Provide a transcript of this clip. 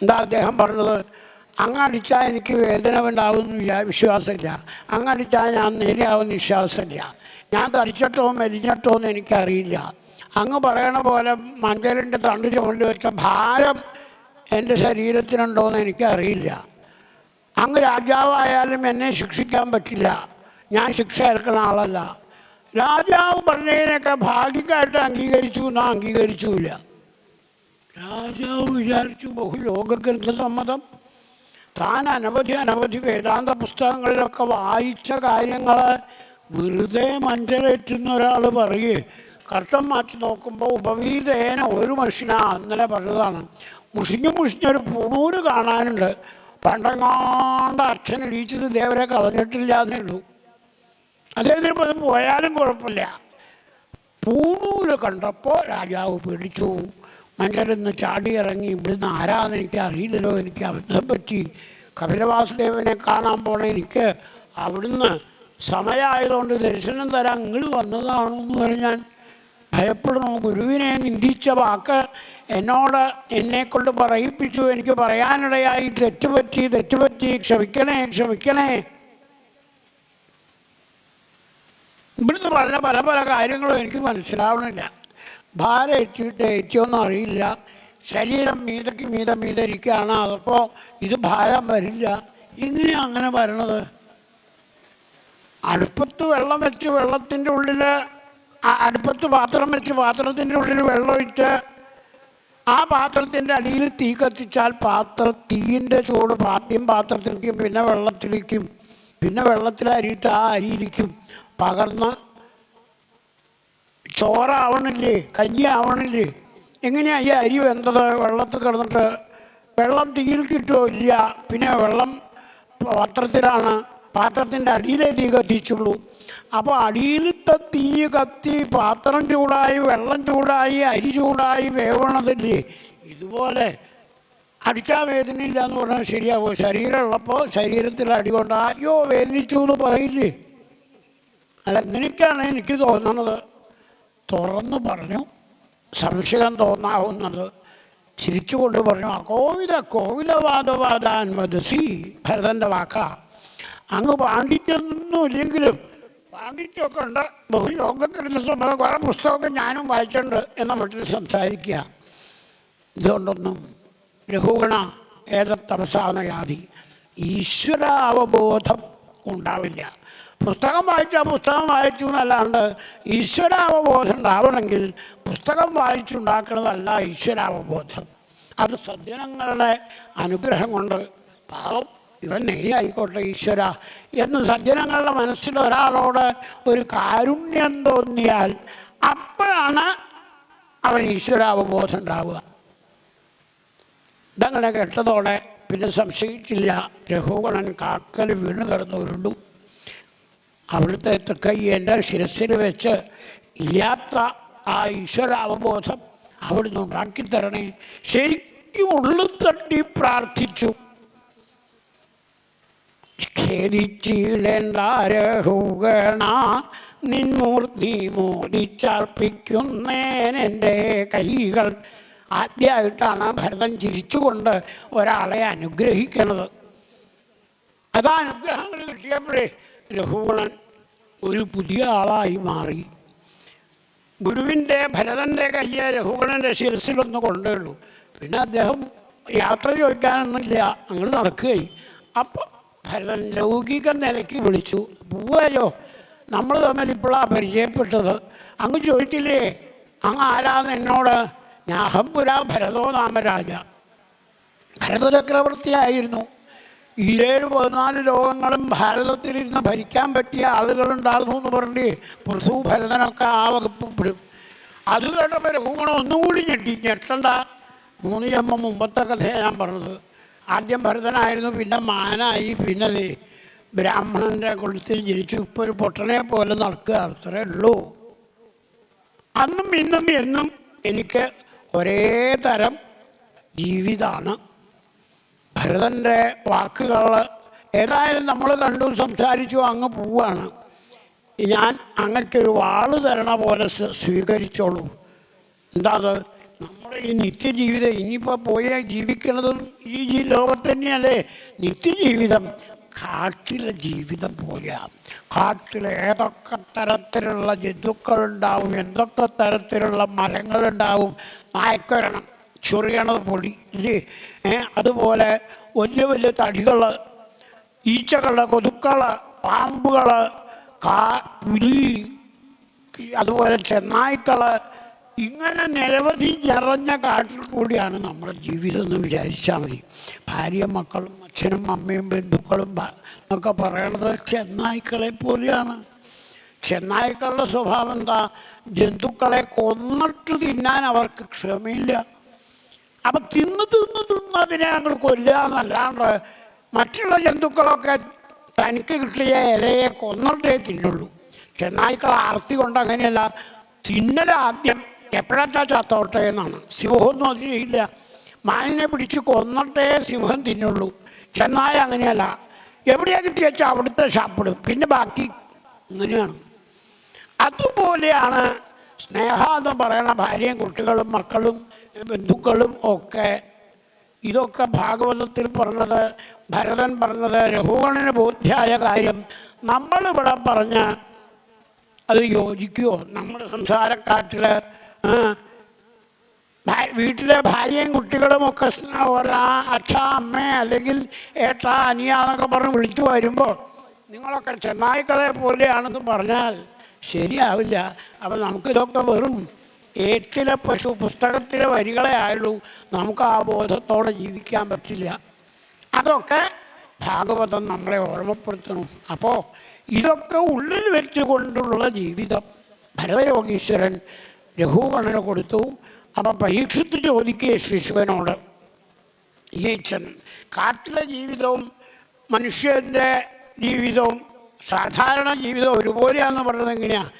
എന്താ അദ്ദേഹം പറഞ്ഞത്? അങ്ങടിച്ചാൽ എനിക്ക് വേദന ഉണ്ടാവുമെന്ന് വിശ്വാസമില്ല, അങ്ങടിച്ചാൽ ഞാൻ നേരെയാവുമെന്ന് വിശ്വാസമില്ല, ഞാൻ തടിച്ചിട്ടോ മെലിഞ്ഞിട്ടോ എന്ന് എനിക്കറിയില്ല. അങ്ങ് പറയണ പോലെ മഞ്ചലിൻ്റെ തണ്ട് ചുമലിൽ വെച്ച ഭാരം എൻ്റെ ശരീരത്തിനുണ്ടോയെന്ന് എനിക്കറിയില്ല. അങ്ങ് രാജാവായാലും എന്നെ ശിക്ഷിക്കാൻ പറ്റില്ല, ഞാൻ ശിക്ഷ ഏൽക്കുന്ന ആളല്ല. രാജാവ് പറഞ്ഞതിനൊക്കെ ഭാഗികമായിട്ട് അംഗീകരിച്ചു എന്നാൽ അംഗീകരിച്ചുമില്ല. രാജാവ് വിചാരിച്ചു ബഹുയോഗഗ്രന്ഥസമ്മതം. താൻ അനവധി വേദാന്ത പുസ്തകങ്ങളിലൊക്കെ വായിച്ച കാര്യങ്ങൾ വെറുതെ മഞ്ചലേറ്റുന്ന ഒരാൾ പറയേ. കർട്ടം മാറ്റി നോക്കുമ്പോൾ ഉപവീതേന ഒരു മനുഷ്യനാ അന്നലെ പറഞ്ഞതാണ്. മുഷിഞ്ഞൊരു പുണൂര് കാണാനുണ്ട്. പണ്ടങ്ങാണ്ട് അച്ഛൻ ഇടിച്ചത് ദേവരെ കളഞ്ഞിട്ടില്ല എന്നേ ഉള്ളൂ. അദ്ദേഹത്തിന് അത് പോയാലും കുഴപ്പമില്ല. പൂണൂര് കണ്ടപ്പോൾ രാജാവ് പേടിച്ചു. മഞ്ചലിന്ന് ചാടിയിറങ്ങി, ഇവിടുന്ന് ആരാന്ന് എനിക്ക് അറിയില്ലല്ലോ, എനിക്ക് അബദ്ധം പറ്റി, കപിലവാസുദേവനെ കാണാൻ പോണ എനിക്ക് അവിടുന്ന് സമയമായതുകൊണ്ട് ദർശനം തരാൻ ഇങ്ങോട്ട് വന്നതാണെന്ന് പറഞ്ഞാൽ ഭയപ്പെടണോ? ഗുരുവിനെ നിന്ദിച്ച വാക്ക് എന്നെക്കൊണ്ട് പറയിപ്പിച്ചു, എനിക്ക് പറയാനിടയായി, തെറ്റുപറ്റി, ക്ഷമിക്കണേ. ഇവിടുന്ന് പറഞ്ഞ പല കാര്യങ്ങളും എനിക്ക് മനസ്സിലാവണില്ല. ഭാരം ഏറ്റിയൊന്നും അറിയില്ല. ശരീരം മീതെ ഇരിക്കുകയാണ്. അതപ്പോൾ ഇത് ഭാരം വരില്ല. എങ്ങനെയാണ് അങ്ങനെ വരണത്? അടുപ്പത്ത് വെള്ളം വെച്ച് വെള്ളത്തിൻ്റെ ഉള്ളിൽ അടുപ്പത്ത് പാത്രം വെച്ച് പാത്രത്തിൻ്റെ ഉള്ളിൽ വെള്ളമൊഴിച്ച് ആ പാത്രത്തിൻ്റെ അടിയിൽ തീ കത്തിച്ചാൽ തീയിൻ്റെ ചൂട് ആദ്യം പാത്രത്തിലേക്കും പിന്നെ വെള്ളത്തിലേക്കും പിന്നെ വെള്ളത്തിലരിയിട്ട് ആ അരിയിലേക്കും പകർന്ന് ചോറാവണില്ലേ, കഞ്ഞി ആവണില്ലേ? എങ്ങനെയാണ് ഈ അരി വെന്തത്? വെള്ളത്തിൽ കിടന്നിട്ട് വെള്ളം തീയിൽ കിട്ടുമോ? ഇല്ല. പിന്നെ വെള്ളം പാത്രത്തിലാണ്, പാത്രത്തിൻ്റെ അടിയിലേ തീ കത്തിച്ചുള്ളൂ. അപ്പോൾ അടിയിലത്തെ തീ കത്തി പാത്രം ചൂടായി, വെള്ളം ചൂടായി, അരി ചൂടായി വേവണതില്ലേ? ഇതുപോലെ അടിച്ചാൽ വേദനയില്ല എന്ന് പറഞ്ഞാൽ ശരിയാവും. ശരീരമുള്ളപ്പോൾ ശരീരത്തിൽ അടികൊണ്ട് അയ്യോ വേദനിച്ചു എന്ന് പറയില്ലേ? അതെങ്ങനെയൊക്കെയാണ് എനിക്ക് തോന്നുന്നത്. തുറന്നു പറഞ്ഞു, സംശയം തോന്നാവുന്നത് ചിരിച്ചുകൊണ്ട് പറഞ്ഞു. കോവിലവാദവാദാൻ വദസി, ഭരതൻ്റെ വാക്കാ. അങ്ങ് പാണ്ഡിത്യമൊന്നും ഇല്ലെങ്കിലും പാണ്ഡിത്യമൊക്കെ ഉണ്ട്, ബഹുയോഗഗ്രന്ഥസമ്മതം കുറേ പുസ്തകമൊക്കെ ഞാനും വായിച്ചിട്ടുണ്ട് എന്ന മട്ടിൽ സംസാരിക്കുക. ഇതുകൊണ്ടൊന്നും രഘുഗണ ഏതത്തവസാനയാതി, ഈശ്വരാവബോധം ഉണ്ടാവില്ല. പുസ്തകം വായിച്ചു എന്നല്ലാണ്ട് ഈശ്വരാവബോധം ഉണ്ടാവണമെങ്കിൽ പുസ്തകം വായിച്ചുണ്ടാക്കുന്നതല്ല ഈശ്വരാവബോധം. അത് സജ്ജനങ്ങളുടെ അനുഗ്രഹം കൊണ്ട് പാവം ഇവൻ നേരെയായിക്കോട്ടെ ഈശ്വര എന്ന് സജ്ജനങ്ങളുടെ മനസ്സിൽ ഒരാളോട് ഒരു കാരുണ്യം തോന്നിയാൽ അപ്പോഴാണ് അവൻ ഈശ്വരാവബോധം ഉണ്ടാവുക. ഇതങ്ങനെ കേട്ടതോടെ പിന്നെ സംശയിച്ചില്ല. രഘുഗണൻ കാക്കൽ വീണ് കിടന്നു ഉരുണ്ടു. അവിടുത്തെ തൃക്കൈ എൻ്റെ ശിരസ്സിൽ വെച്ച് ഇല്ലാത്ത ആ ഈശ്വരാവബോധം അവിടുന്ന് ഉണ്ടാക്കിത്തരണേ. ശരിക്കും ഉള്ളിൽ തട്ടി പ്രാർത്ഥിച്ചു. ഖേദിച്ചിടേണ്ട രഘുഗണ, നിൻമൂർത്തി മോദിച്ചർപ്പിക്കുന്നേനെൻ്റെ കൈകൾ. ആദ്യമായിട്ടാണ് ഭരതൻ ചിരിച്ചുകൊണ്ട് ഒരാളെ അനുഗ്രഹിക്കുന്നത്. അതാ അനുഗ്രഹങ്ങൾ കിട്ടിയപ്പോഴേ രഘുഗണൻ ഒരു പുതിയ ആളായി മാറി. ഗുരുവിൻ്റെ ഭരതൻ്റെ കയ്യെ രഘുഗണൻ്റെ ശിരസിലൊന്ന് കൊണ്ടേയുള്ളൂ. പിന്നെ അദ്ദേഹം യാത്ര ചോദിക്കാനൊന്നുമില്ല, അങ്ങോട്ട് നടക്കുകയായി. അപ്പോൾ ഭരതൻ ലൗകിക നിലയ്ക്ക് വിളിച്ചു. പോവായോ, നമ്മൾ തമ്മിൽ ഇപ്പോഴാണ് പരിചയപ്പെട്ടത്. അങ്ങ് ചോദിച്ചില്ലേ അങ്ങ് ആരാന്ന് എന്നോട്? ഞാഹംപുര ഭരതോ നാമരാജ, ഭരതചക്രവർത്തിയായിരുന്നു. 14 ലോകങ്ങളും ഭാരതത്തിലിരുന്ന് ഭരിക്കാൻ പറ്റിയ ആളുകളുണ്ടായിരുന്നു എന്ന് പറഞ്ഞേ പൃഥു ഭരതനൊക്കെ ആ വകുപ്പിൽപ്പെടും. അത് കേട്ടപ്പോൾ രഘുഗണൻ ഒന്നും കൂടി ഞെട്ടണ്ട. 3 ജന്മം മുമ്പത്തെ കഥയാണ് ഞാൻ പറഞ്ഞത്. ആദ്യം ഭരതനായിരുന്നു, പിന്നെ മാനായി, പിന്നെ ബ്രാഹ്മണൻ്റെ കുളത്തിൽ ജനിച്ചു. ഇപ്പോൾ ഒരു പൊട്ടനെ പോലെ നടക്കുക, അത്രേ ഉള്ളൂ. അന്നും ഇന്നും എന്നും എനിക്ക് ഒരേ തരം ജീവിതമാണ്. ഭരതൻ്റെ വാക്കുകൾ ഏതായാലും നമ്മൾ കണ്ടു, സംസാരിച്ചു, അങ്ങ് പോവുകയാണ്. ഞാൻ അങ്ങക്കൊരു വാള് തരണ പോലെ സ്വീകരിച്ചോളൂ. എന്താ അത്? നമ്മുടെ ഈ നിത്യജീവിതം ഇനിയിപ്പോൾ പോയി ജീവിക്കുന്നതും ഈ ലോകത്ത് തന്നെയല്ലേ നിത്യജീവിതം. കാട്ടിലെ ജീവിതം പോലെയാണ്. കാട്ടിൽ ഏതൊക്കെ തരത്തിലുള്ള ജന്തുക്കളുണ്ടാവും, എന്തൊക്കെ തരത്തിലുള്ള മരങ്ങളുണ്ടാവും. നായ്ക്കൊരണം ചൊറിയണത് പൊടി ഇല്ലേ, അതുപോലെ വലിയ വലിയ തടികൾ, ഈച്ചകൾ, കൊതുക്കൾ, പാമ്പുകൾ, പുലി, അതുപോലെ ചെന്നായ്ക്കൾ, ഇങ്ങനെ നിരവധി നിറഞ്ഞ കാട്ടിൽ കൂടിയാണ് നമ്മുടെ ജീവിതം എന്ന് വിചാരിച്ചാൽ മതി. ഭാര്യയും മക്കളും അച്ഛനും അമ്മയും ബന്ധുക്കളും എന്നൊക്കെ പറയണത് ചെന്നായ്ക്കളെ പോലെയാണ്. ചെന്നായ്ക്കളുടെ സ്വഭാവം എന്താ? ജന്തുക്കളെ കൊന്നിട്ട് തിന്നാൻ അവർക്ക് ക്ഷമയില്ല. അപ്പം തിന്ന് അതിനെ കൊല്ലുക എന്നല്ലാണ്ട് മറ്റുള്ള ജന്തുക്കളൊക്കെ തനിക്ക് കിട്ടിയ ഇരയെ കൊന്നിട്ടേ തിന്നുള്ളൂ. ചെന്നായ്ക്കൾ ആർത്തി കൊണ്ട് അങ്ങനെയല്ല, തിന്നലാദ്യം എപ്പോഴാച്ചാ ചത്തോട്ടെ എന്നാണ്. സിംഹമൊന്നും അത് ചെയ്യില്ല. മാനിനെ പിടിച്ച് കൊന്നിട്ടേ സിംഹം തിന്നുള്ളൂ. ചെന്നായ അങ്ങനെയല്ല, എവിടെയാ കിട്ടിയാച്ചാൽ അവിടുത്തെ ശാപ്പിടും, പിന്നെ ബാക്കി ഇങ്ങനെയാണ്. അതുപോലെയാണ് സ്നേഹം എന്ന് പറയുന്ന ഭാര്യയും കുട്ടികളും മക്കളും ബന്ധുക്കളും ഒക്കെ. ഇതൊക്കെ ഭാഗവതത്തിൽ പറഞ്ഞത്, ഭരതൻ പറഞ്ഞത്, രഘുഗണന് ബോധ്യായ കാര്യം നമ്മളിവിടെ പറഞ്ഞ് അത് യോജിക്കുമോ? നമ്മുടെ സംസാരക്കാട്ടിൽ വീട്ടിലെ ഭാര്യയും കുട്ടികളും ഒക്കെ അച്ഛ അമ്മ അല്ലെങ്കിൽ ഏട്ടാ അനിയ എന്നൊക്കെ പറഞ്ഞ് വിളിച്ചു വരുമ്പോൾ നിങ്ങളൊക്കെ ചെന്നായ്ക്കളെ പോലെയാണെന്ന് പറഞ്ഞാൽ ശരിയാവില്ല. അപ്പം നമുക്കിതൊക്കെ വെറും ഏട്ടിലെ പശു പുസ്തകത്തിലെ വരികളെ ആയുള്ളൂ. നമുക്ക് ആ ബോധത്തോടെ ജീവിക്കാൻ പറ്റില്ല. അതൊക്കെ ഭാഗവതം നമ്മളെ ഓർമ്മപ്പെടുത്തണം. അപ്പോൾ ഇതൊക്കെ ഉള്ളിൽ വെച്ചുകൊണ്ടുള്ള ജീവിതം ഭരതയോഗീശ്വരൻ രഘുഗണന് കൊടുത്തു. അപ്പം പരീക്ഷിച്ച് ചോദിക്കുക ശ്രീശുകനോട്, ഈ കാട്ടിലെ ജീവിതവും മനുഷ്യൻ്റെ ജീവിതവും സാധാരണ ജീവിതം ഒരുപോലെയാണെന്ന് പറയുന്നത് എങ്ങനെയാണ്?